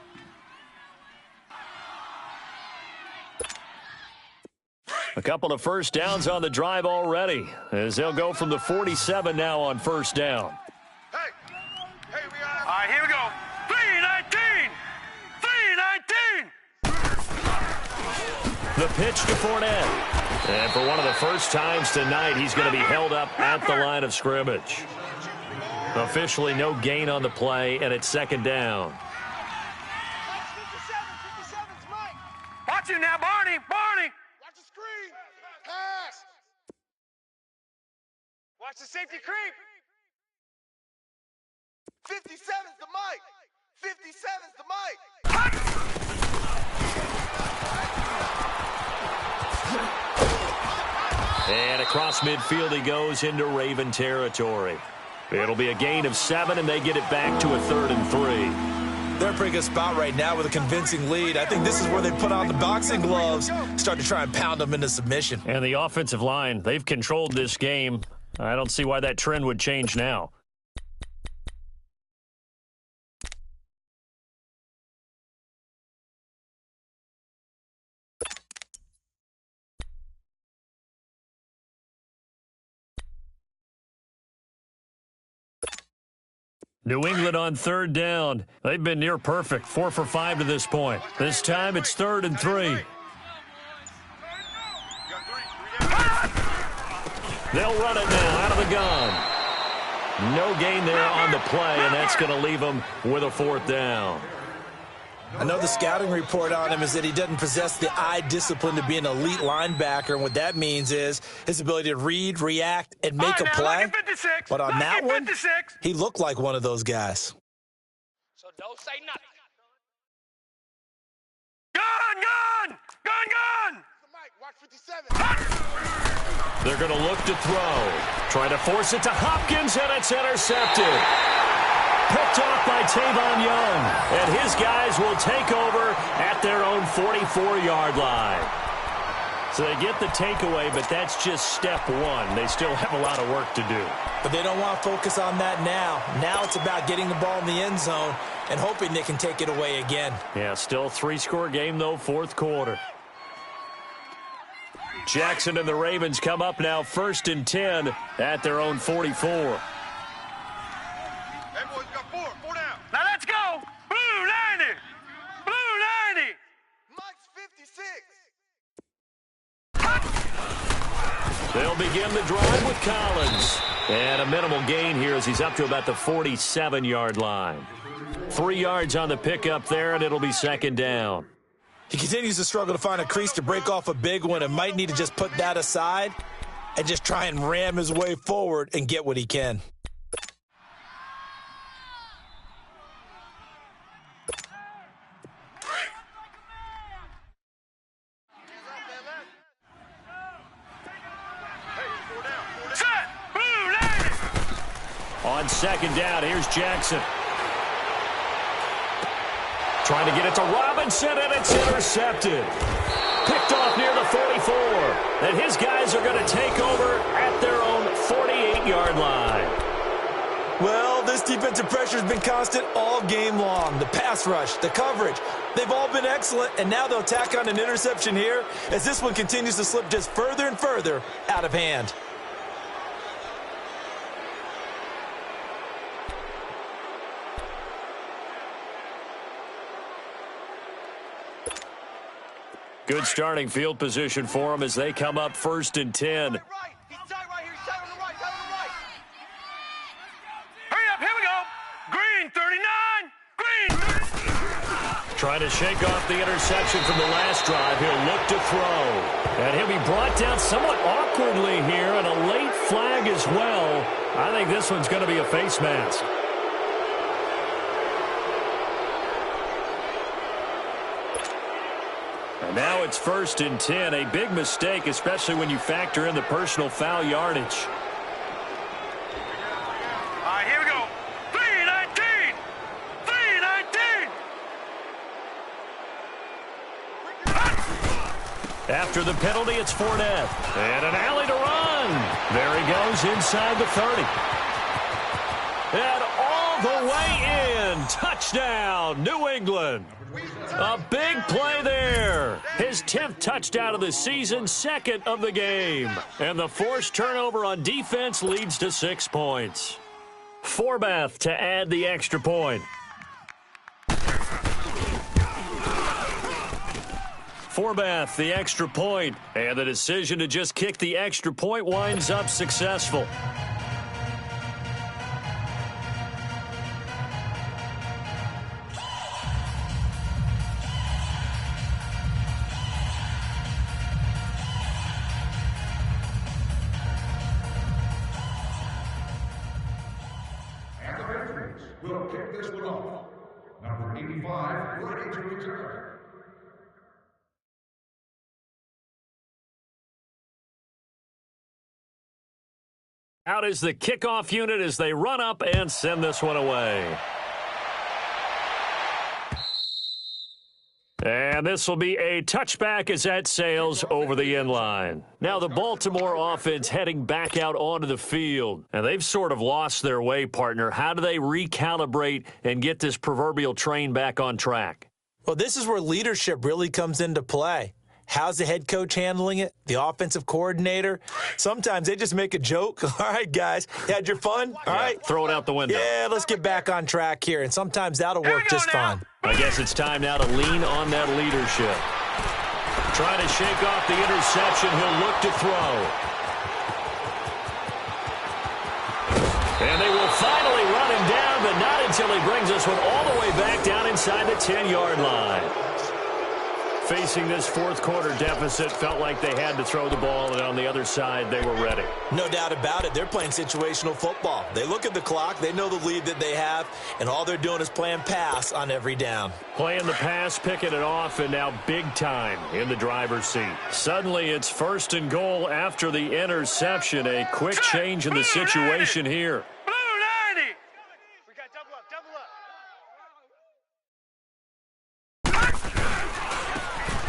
A couple of first downs on the drive already, as they'll go from the 47 now on first down. Hey, we got. All right, here we go. 319. 319. The pitch to Fournette. And for one of the first times tonight, he's going to be held up at the line of scrimmage. Officially no gain on the play, and it's second down. Watch him now, Barney. Watch the screen. Pass. Watch the safety creep. 57's the mic. 57's the mic. And across midfield he goes into Raven territory. It'll be a gain of 7, and they get it back to a 3rd and 3. They're in a pretty good spot right now with a convincing lead. I think this is where they put on the boxing gloves, start to try and pound them into submission. And the offensive line, they've controlled this game. I don't see why that trend would change now. New England on 3rd down. They've been near perfect, 4 for 5 to this point. This time it's 3rd and 3. They'll run it now out of the gun. No gain there on the play, and that's going to leave them with a 4th down. I know the scouting report on him is that he doesn't possess the eye discipline to be an elite linebacker, and what that means is his ability to read, react, and make a play. But on that one, he looked like one of those guys. So don't say nothing. Gun! Watch 57. They're going to look to throw. Try to force it to Hopkins, and it's intercepted. Picked off by Tavon Young, and his guys will take over at their own 44-yard line. So they get the takeaway, but that's just step one. They still have a lot of work to do. But they don't want to focus on that now. Now it's about getting the ball in the end zone and hoping they can take it away again. Yeah, still a 3-score game, though, 4th quarter. Jackson and the Ravens come up now 1st and 10 at their own 44. Now let's go! Blue 90! Blue 90! Mike's 56! They'll begin the drive with Collins. And a minimal gain here as he's up to about the 47-yard line. 3 yards on the pickup there, and it'll be 2nd down. He continues to struggle to find a crease to break off a big one and might need to just put that aside and just try and ram his way forward and get what he can. On 2nd down, here's Jackson. Trying to get it to Robinson, and it's intercepted. Picked off near the 44. And his guys are going to take over at their own 48-yard line. Well, this defensive pressure has been constant all game long. The pass rush, the coverage, they've all been excellent, and now they'll tack on an interception here as this one continues to slip just further and further out of hand. Good starting field position for them as they come up 1st and 10. Hurry up, here we go. Green 39. Green. Trying to shake off the interception from the last drive. He'll look to throw. And he'll be brought down somewhat awkwardly here, and a late flag as well. I think this one's going to be a face mask. And now it's 1st and 10. A big mistake, especially when you factor in the personal foul yardage. All right, here we go. 319. 319. After the penalty, it's Fournette. And an alley to run. There he goes inside the 30. And all the way in touchdown, New England. A big play there. His 10th touchdown of the season, second of the game. And the forced turnover on defense leads to 6 points. Forbath to add the extra point. Forbath, the extra point, and the decision to just kick the extra point winds up successful. And the Patriots will kick this one off. Number 85, ready to return. Out is the kickoff unit as they run up and send this one away. And this will be a touchback as that sails over the end line. Now the Baltimore offense heading back out onto the field. And they've sort of lost their way, partner. How do they recalibrate and get this proverbial train back on track? Well, this is where leadership really comes into play. How's the head coach handling it? The offensive coordinator? Sometimes they just make a joke. All right, guys, you had your fun? All right. Throw it out the window. Yeah, let's get back on track here. And sometimes that'll work just fine. I guess it's time now to lean on that leadership. Trying to shake off the interception. He'll look to throw. And they will finally run him down, but not until he brings this one all the way back down inside the 10-yard line. Facing this fourth quarter deficit, felt like they had to throw the ball, and on the other side, they were ready. No doubt about it. They're playing situational football. They look at the clock, they know the lead that they have, and all they're doing is playing pass on every down. Playing the pass, picking it off, and now big time in the driver's seat. Suddenly, it's 1st and goal after the interception. A quick change in the situation here.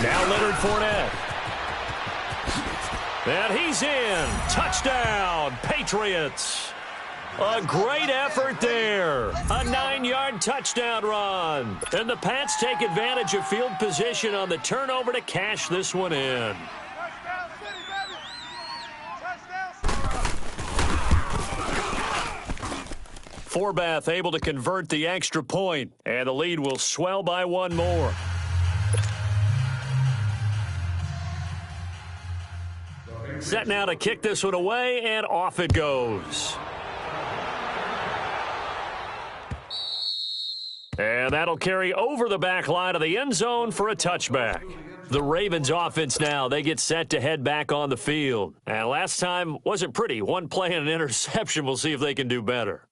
Now Leonard Fournette. And he's in. Touchdown, Patriots. A great effort there. A 9-yard touchdown run. And the Pats take advantage of field position on the turnover to cash this one in. Forbath able to convert the extra point, and the lead will swell by one more. Set now to kick this one away, and off it goes. And that'll carry over the back line of the end zone for a touchback. The Ravens offense now, they get set to head back on the field. And last time wasn't pretty. One play and an interception. We'll see if they can do better.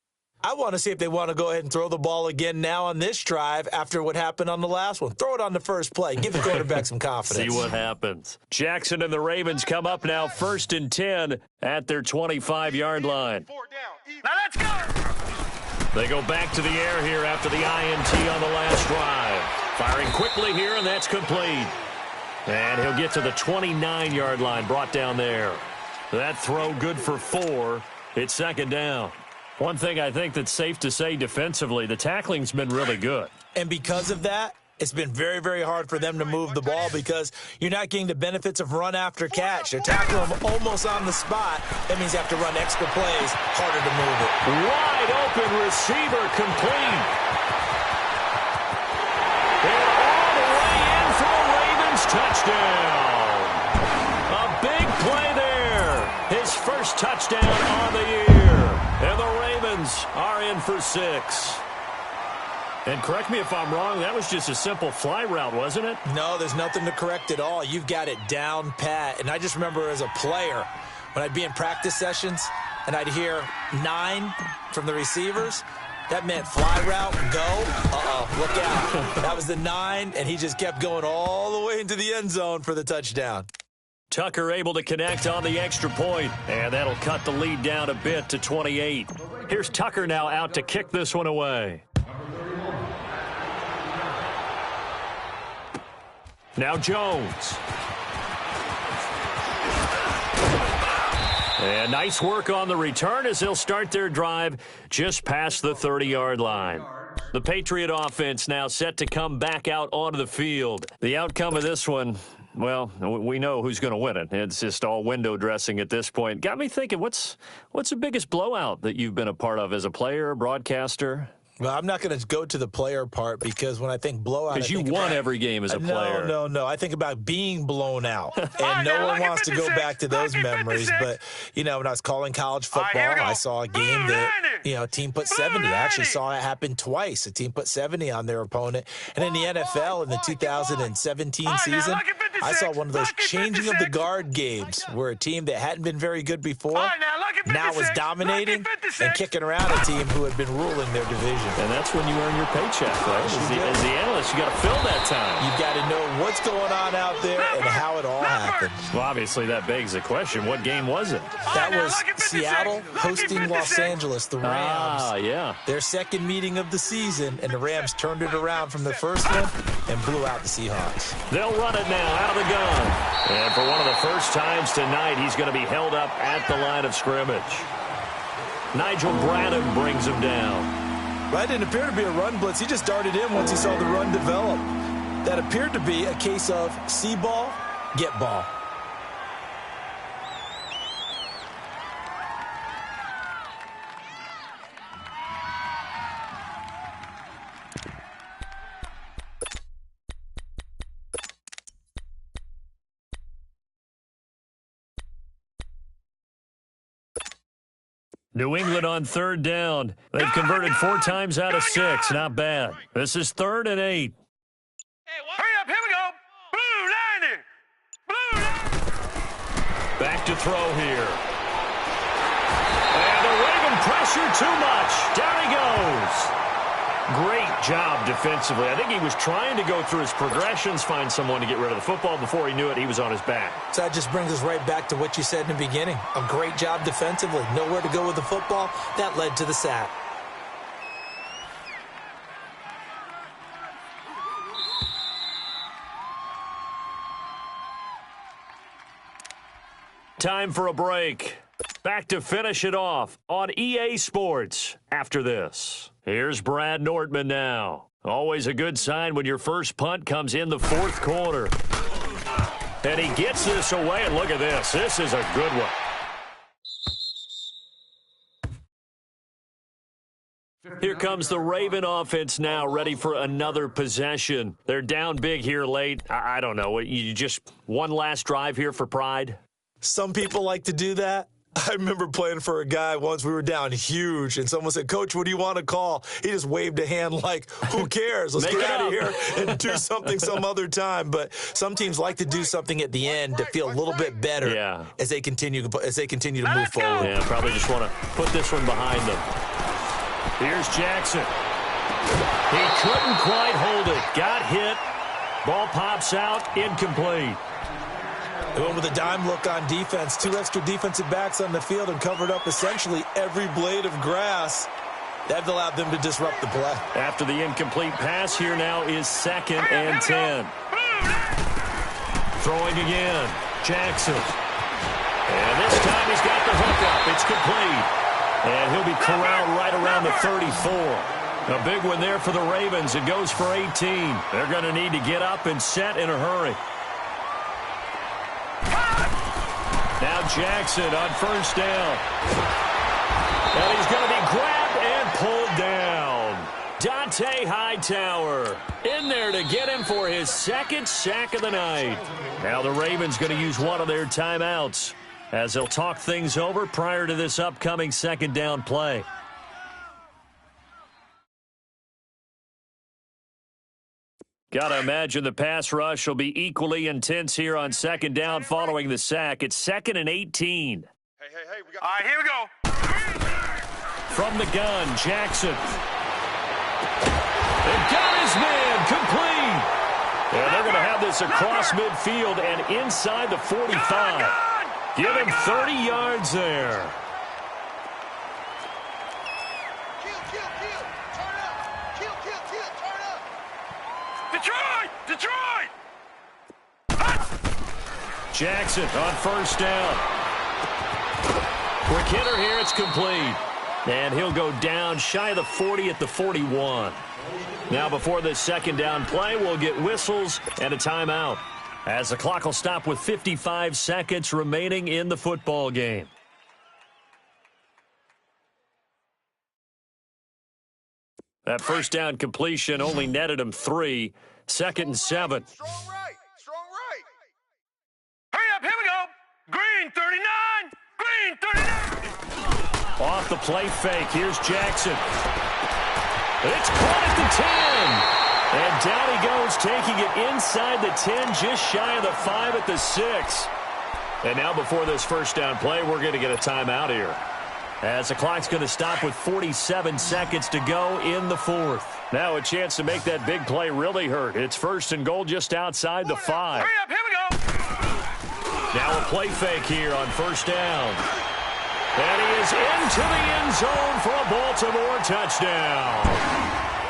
I want to see if they want to go ahead and throw the ball again now on this drive after what happened on the last one. Throw it on the first play. Give the quarterback some confidence. See what happens. Jackson and the Ravens come up now 1st and 10 at their 25-yard line. Now let's go. They go back to the air here after the INT on the last drive. Firing quickly here, and that's complete. And he'll get to the 29-yard line, brought down there. That throw good for 4. It's 2nd down. One thing I think that's safe to say defensively, the tackling's been really good. And because of that, it's been very, very hard for them to move the ball because you're not getting the benefits of run after catch. They're tackling them almost on the spot. That means you have to run extra plays, harder to move it. Wide open receiver complete. And all the way in for a Ravens touchdown. A big play there. His first touchdown on the year. And the Ravens are in for 6. And correct me if I'm wrong, that was just a simple fly route, wasn't it? No, there's nothing to correct at all. You've got it down pat. And I just remember as a player, when I'd be in practice sessions and I'd hear 9 from the receivers, that meant fly route, go. Look out. That was the 9, and he just kept going all the way into the end zone for the touchdown. Tucker able to connect on the extra point, and that'll cut the lead down a bit to 28. Here's Tucker now out to kick this one away. Now Jones. And nice work on the return as they'll start their drive just past the 30-yard line. The Patriot offense now set to come back out onto the field. The outcome of this one, well, we know who's going to win it. It's just all window dressing at this point. Got me thinking, what's the biggest blowout that you've been a part of as a player, broadcaster? Well, I'm not going to go to the player part because when I think blowout, because you won every game as a player. No. I think about being blown out, and no one wants to go back to those memories. But when I was calling college football, I saw a game that a team put 70. I actually saw it happen twice. A team put 70 on their opponent, and in the NFL in the 2017 season, I saw one of those changing of the guard games where a team that hadn't been very good before now was dominating and kicking around a team who had been ruling their division. And that's when you earn your paycheck, right? As the analyst, you got to fill that time. You've got to know what's going on out there and how it all happened. Well, obviously, that begs the question, what game was it? That was Seattle hosting Los Angeles, the Rams. Yeah. Their second meeting of the season, and the Rams turned it around from the first one and blew out the Seahawks. They'll run it now out of the gun. And for one of the first times tonight, he's going to be held up at the line of scrimmage. Nigel Bradham brings him down. That didn't appear to be a run blitz. He just darted in once he saw the run develop. That appeared to be a case of see ball, get ball. New England on third down. They've converted 4 times out of 6. Not bad. This is 3rd and 8. Hurry up, here we go. Blue 90. Blue 90. Back to throw here. And the Raven pressure too much. Down he goes. Great job defensively. I think he was trying to go through his progressions, find someone to get rid of the football. Before he knew it, he was on his back. So that just brings us right back to what you said in the beginning. A great job defensively. Nowhere to go with the football. That led to the sack. Time for a break. Back to finish it off on EA Sports after this. Here's Brad Nortman now. Always a good sign when your first punt comes in the 4th quarter. And he gets this away, and look at this. This is a good one. Here comes the Raven offense now, ready for another possession. They're down big here late. I don't know. You just one last drive here for pride? Some people like to do that. I remember playing for a guy once. We were down huge, and someone said, "Coach, what do you want to call?" He just waved a hand like, who cares? Let's get out of here and do something some other time. But some teams like to do something at the end to feel a little bit better as they continue to move forward. Yeah, probably just want to put this one behind them. Here's Jackson. He couldn't quite hold it. Got hit. Ball pops out. Incomplete. They went with a dime look on defense. 2 extra defensive backs on the field and covered up essentially every blade of grass. That allowed them to disrupt the play. After the incomplete pass, here now is 2nd and 10. Throwing again. Jackson. And this time he's got the hook up. It's complete. And he'll be corralled right around the 34. A big one there for the Ravens. It goes for 18. They're going to need to get up and set in a hurry. Now Jackson on first down. And he's going to be grabbed and pulled down. Dante Hightower in there to get him for his 2nd sack of the night. Now the Ravens going to use one of their timeouts as they'll talk things over prior to this upcoming 2nd down play. Got to imagine the pass rush will be equally intense here on 2nd down following the sack. It's 2nd and 18. Hey, we got. All right, here we go. From the gun, Jackson. They've got his man complete. And they're going to have this across midfield and inside the 45. Give him 30 yards there. Detroit! Jackson on first down. Quick hitter here, it's complete. And he'll go down shy of the 40 at the 41. Now before this second down play, we'll get whistles and a timeout, as the clock will stop with 55 seconds remaining in the football game. That first down completion only netted him 3. 2nd and 7. Strong right. Strong right. Hurry up. Here we go. Green 39. Green 39. Off the play fake. Here's Jackson. It's caught at the 10. And down he goes, taking it inside the 10, just shy of the 5 at the 6. And now before this first down play, we're going to get a timeout here, as the clock's going to stop with 47 seconds to go in the 4th. Now a chance to make that big play really hurt. It's 1st and goal just outside the 5. Hurry up. Here we go. Now a play fake here on 1st down. And he is into the end zone for a Baltimore touchdown.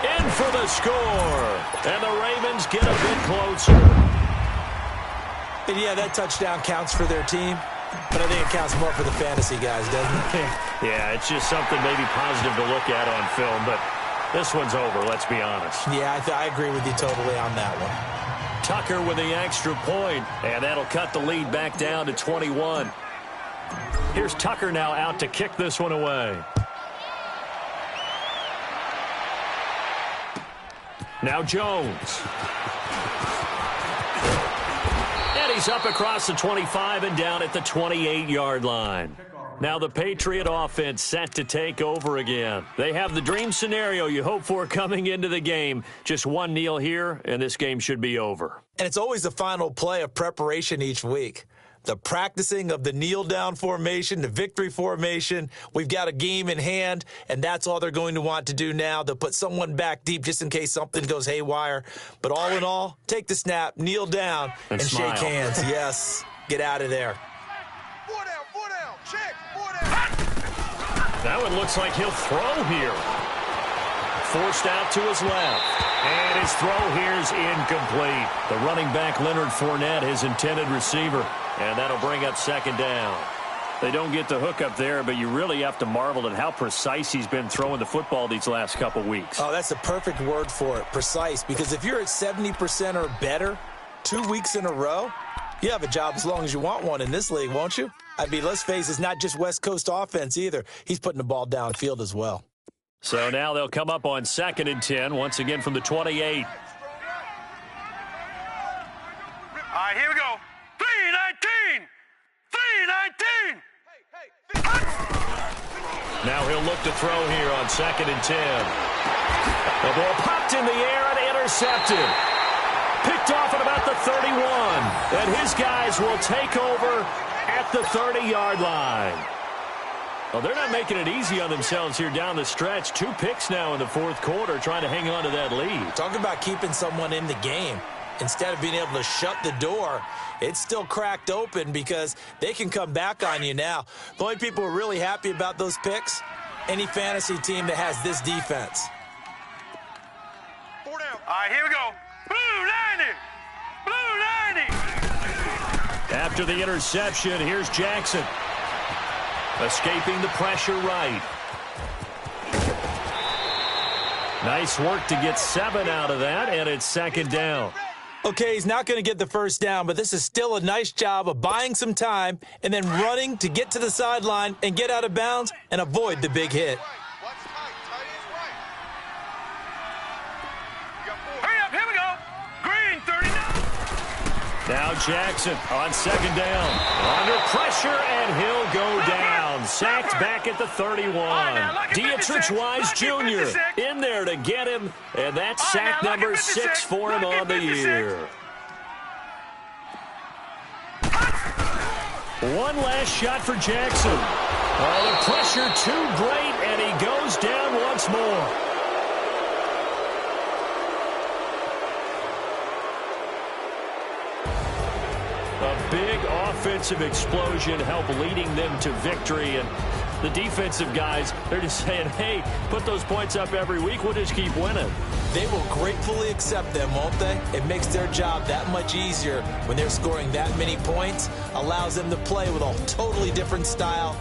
In for the score. And the Ravens get a bit closer. And yeah, that touchdown counts for their team, but I think it counts more for the fantasy guys, doesn't it? Yeah, it's just something maybe positive to look at on film, but this one's over, let's be honest. Yeah, I agree with you totally on that one. Tucker with the extra point, and that'll cut the lead back down to 21. Here's Tucker now out to kick this one away. Now Jones. And he's up across the 25 and down at the 28-yard line. Now the Patriot offense set to take over again. They have the dream scenario you hope for coming into the game. Just one kneel here, and this game should be over. And it's always the final play of preparation each week. The practicing of the kneel-down formation, the victory formation. We've got a game in hand, and that's all they're going to want to do now. They'll put someone back deep just in case something goes haywire. But all in all, take the snap, kneel down, and smile. shake hands. Yes, get out of there. 4 down. Check. 4 down. That one looks like he'll throw here. Forced out to his left. And his throw here's incomplete. The running back, Leonard Fournette, his intended receiver. And that'll bring up 2nd down. They don't get the hook up there, but you really have to marvel at how precise he's been throwing the football these last couple weeks. Oh, that's the perfect word for it, precise. Because if you're at 70% or better 2 weeks in a row, you have a job as long as you want one in this league, won't you? I mean, let's face it, it's not just West Coast offense either. He's putting the ball downfield as well. So now they'll come up on 2nd and 10, once again from the 28. All right, here we go. 3-19. 3-19. Now he'll look to throw here on 2nd and 10. The ball popped in the air and intercepted. Picked off at about the 31. And his guys will take over at the 30-yard line. Well, they're not making it easy on themselves here down the stretch. 2 picks now in the 4th quarter, trying to hang on to that lead. Talk about keeping someone in the game. Instead of being able to shut the door, it's still cracked open because they can come back on you now. The only people who are really happy about those picks, any fantasy team that has this defense. 4 down. All right, here we go. Blue 90. Blue 90. After the interception, here's Jackson. Escaping the pressure right. Nice work to get 7 out of that, and it's 2nd down. Okay, he's not going to get the first down, but this is still a nice job of buying some time and then running to get to the sideline and get out of bounds and avoid the big hit. Hurry up, here we go. Green 39. Now Jackson on 2nd down. Under pressure, and he'll go down. Sacked back at the 31. Dietrich Wise Jr. in there to get him, and that's sack number 6 for him on the year. One last shot for Jackson. Oh, the pressure too great, and he goes down once more. A big offensive explosion helped leading them to victory, and the defensive guys, they're just saying, hey, put those points up every week, we'll just keep winning. They will gratefully accept them, won't they? It makes their job that much easier when they're scoring that many points, allows them to play with a totally different style.